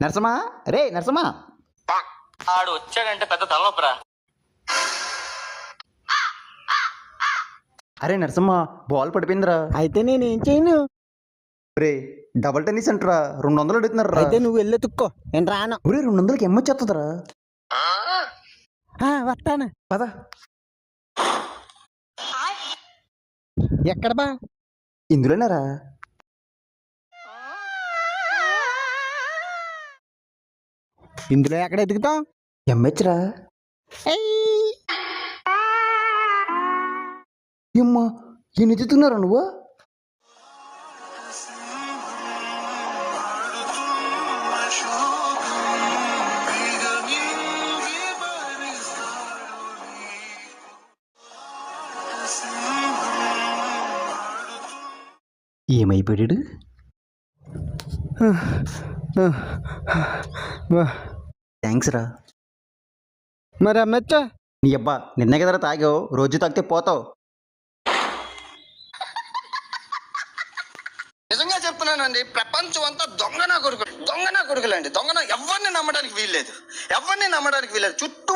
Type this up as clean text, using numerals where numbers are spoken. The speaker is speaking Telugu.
నరసమా, రే నరసమా, ఆడు వచ్చాడంటే పెద్ద తలనొప్పరా. అరే నరసమ్మ, బాల్ పడిపోయిందిరా. అయితే నేనేం చేయను. రే డబుల్ టెన్నిస్ అంటరా, 200 అడుగుతున్నారా. అయితే నువ్వు వెళ్ళి తుక్కో, నేను రాను. ఒరే 200కి ఎమ్మొచ్చేస్తుందిరా. వస్తాను పద. ఎక్కడ బా? ఇందులోనేరా. ఇందులో ఎక్కడ ఎదుగుతాం? ఎమ్మొచ్చురా. అమ్మా, ఎన్ని ఎత్తుతున్నారా నువ్వు? ఏమైపోయాడు? థ్యాంక్స్ రా. మరి అమ్మచ్చా? నీ అబ్బా, నిన్నే కదరా తాగావు, రోజు తాగితే పోతావు. నిజంగా చెప్తున్నానండి, ప్రపంచం అంతా దొంగ నా కొడుకులండి. దొంగన ఎవరిని నమ్మడానికి వీల్లేదు. చుట్టూ